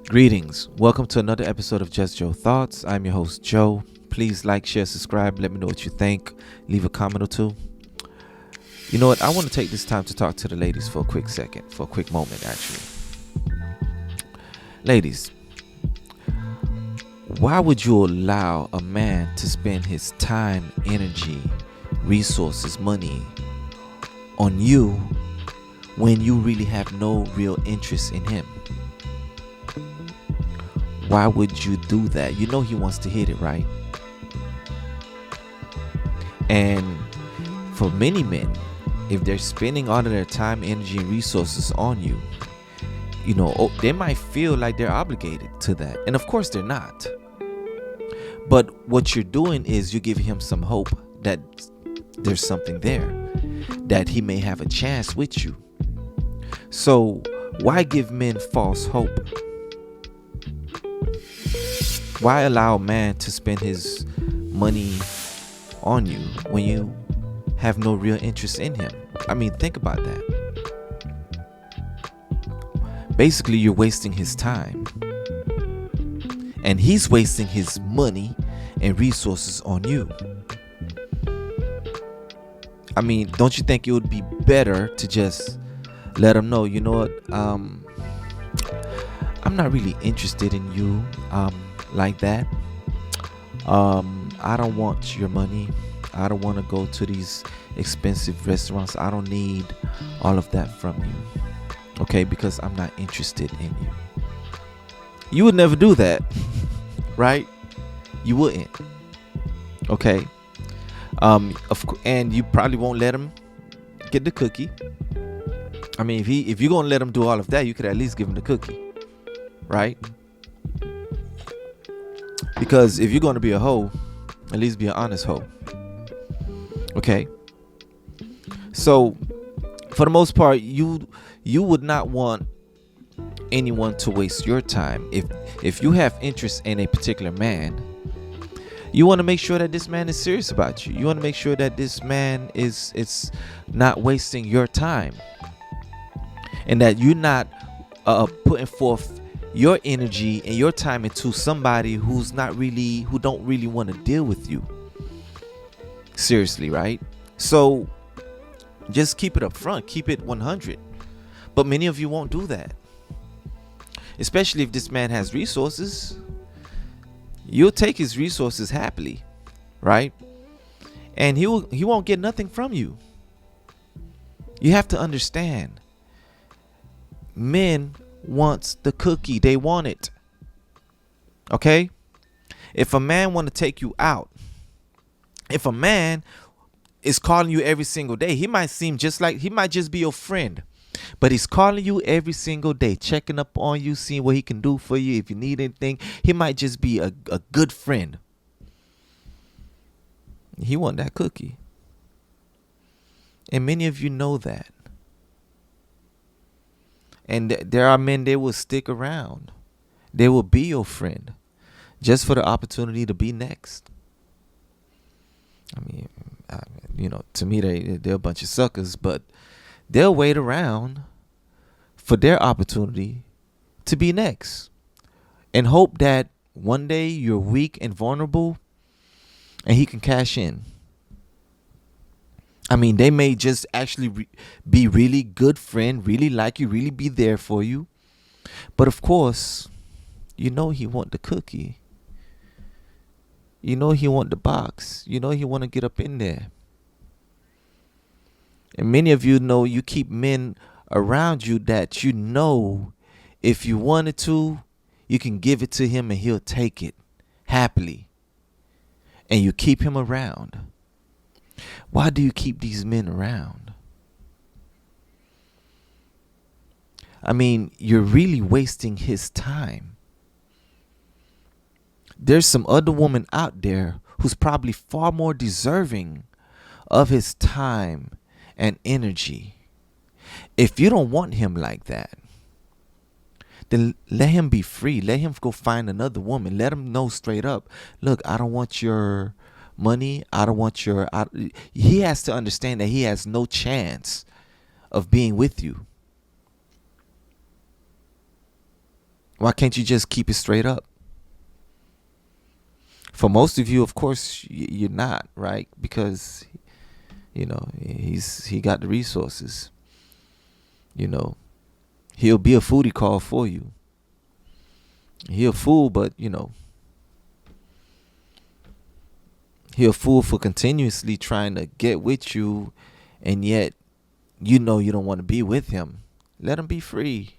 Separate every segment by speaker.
Speaker 1: Greetings. Welcome to another episode of Just Joe Thoughts. I'm your host, Joe. Please like, share, subscribe. Let me know what you think. Leave a comment or two. You know what? I want to take this time to talk to the ladies for a quick second, for a quick moment, actually. Ladies, why would you allow a man to spend his time, energy, resources, money on you when you really have no real interest in him? Why would you do that? You know he wants to hit it, right? And for many men, if they're spending all of their time, energy, and resources on you, they might feel like they're obligated to that. And of course they're not. But what you're doing is you're giving him some hope that there's something there, that he may have a chance with you. So why give men false hope? Why allow a man to spend his money on you when you have no real interest in him? I mean, think about that. Basically, you're wasting his time. And he's wasting his money and resources on you. I mean, don't you think it would be better to just let him know, you know what, I'm not really interested in you like that. I don't want your money. I don't want to go to these expensive restaurants. I don't need all of that from you. Okay, because I'm not interested in you. You would never do that, right? You wouldn't. Okay. And you probably won't let him get the cookie. I mean, if you're gonna let him do all of that, you could at least give him the cookie, right? Because if you're gonna be a hoe, at least be an honest hoe. Okay. So, for the most part, you would not want anyone to waste your time. If you have interest in a particular man, you want to make sure that this man is serious about you. You want to make sure that this man is not wasting your time, and that you're not putting forth your energy and your time into somebody who don't really want to deal with you seriously, right? So just keep it up front, keep it 100. But many of you won't do that, especially if this man has resources. You'll take his resources happily, right? And he won't get nothing from you. You have to understand, men wants the cookie. They want it. Okay? If a man want to take you out, if a man is calling you every single day, he might just be your friend, but he's calling you every single day, checking up on you, seeing what he can do for you. If you need anything, he might just be a good friend. He want that cookie. And many of you know that. And there are men, they will stick around. They will be your friend just for the opportunity to be next. I mean, to me, they're a bunch of suckers, but they'll wait around for their opportunity to be next and hope that one day you're weak and vulnerable and he can cash in. I mean, they may just actually be really good friend, really like you, really be there for you. But of course, he want the cookie. He want the box. He want to get up in there. And many of you keep men around you that if you wanted to, you can give it to him and he'll take it happily. And you keep him around. Why do you keep these men around? I mean, you're really wasting his time. There's some other woman out there who's probably far more deserving of his time and energy. If you don't want him like that, then let him be free. Let him go find another woman. Let him know straight up, look, I don't want your money. I don't want he has to understand that he has no chance of being with you. Why can't you just keep it straight up? For most of you, of course, you're not, right? Because he got the resources. He'll be a foodie call for you. He'll fool, but he'll fool for continuously trying to get with you, and yet you don't want to be with him. Let him be free.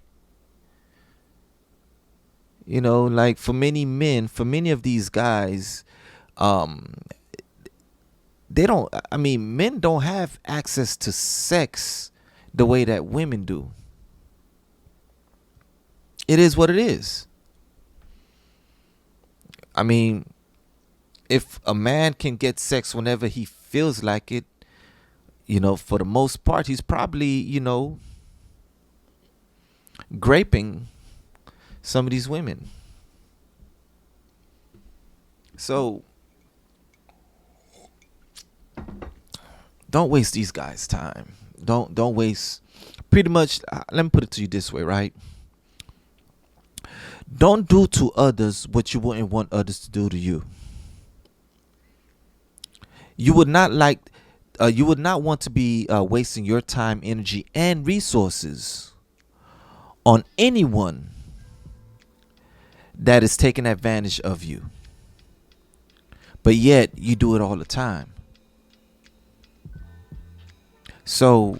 Speaker 1: Like for many men, for many of these guys, men don't have access to sex the way that women do. It is what it is. I mean, if a man can get sex whenever he feels like it, for the most part, he's probably, graping some of these women. So don't waste these guys' time. Don't waste. Pretty much, let me put it to you this way, right? Don't do to others what you wouldn't want others to do to you. You would not want to be wasting your time, energy, and resources on anyone that is taking advantage of you. But yet you do it all the time. So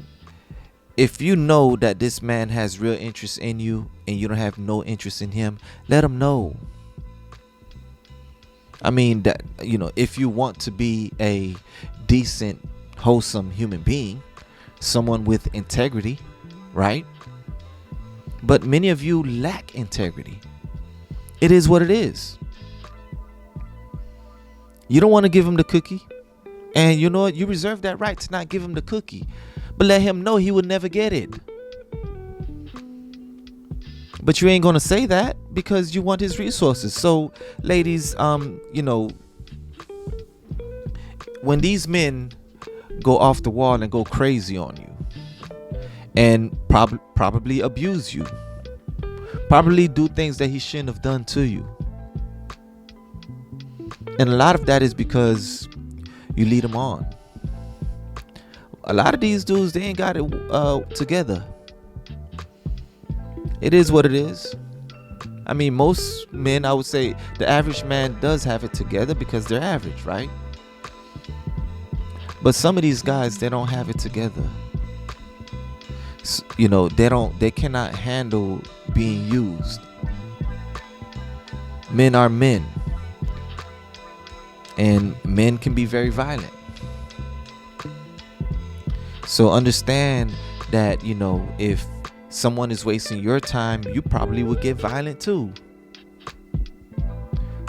Speaker 1: if you know that this man has real interest in you and you don't have no interest in him, let him know. I mean, that if you want to be a decent, wholesome human being, someone with integrity, right? But many of you lack integrity. It is what it is. You don't want to give him the cookie. And you know what? You reserve that right to not give him the cookie. But let him know he would never get it. But you ain't going to say that because you want his resources. So, ladies, when these men go off the wall and go crazy on you and probably abuse you, probably do things that he shouldn't have done to you, and a lot of that is because you lead them on. A lot of these dudes, they ain't got it together. It is what it is. I mean, most men, I would say the average man does have it together because they're average, right? But some of these guys, they don't have it together. They cannot handle being used. Men are men. And men can be very violent. So understand that, if someone is wasting your time, you probably would get violent too.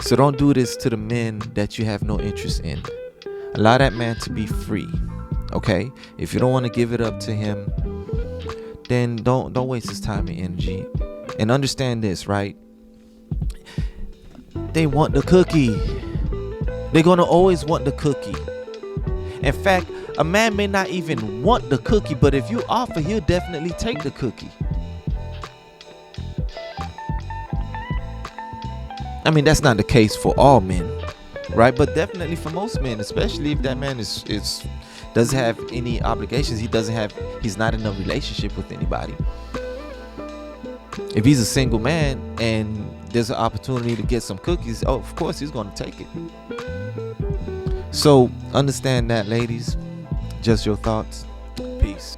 Speaker 1: So don't do this to the men that you have no interest in. Allow that man to be free. Okay? If you don't want to give it up to him, then don't waste his time and energy. And understand this, right? They want the cookie. They're going to always want the cookie. In fact, a man may not even want the cookie, but if you offer, he'll definitely take the cookie. I mean, that's not the case for all men, right? But definitely for most men, especially if that man doesn't have any obligations. He's not in a relationship with anybody. If he's a single man and there's an opportunity to get some cookies, of course he's going to take it. So understand that, ladies. Just your thoughts. Peace.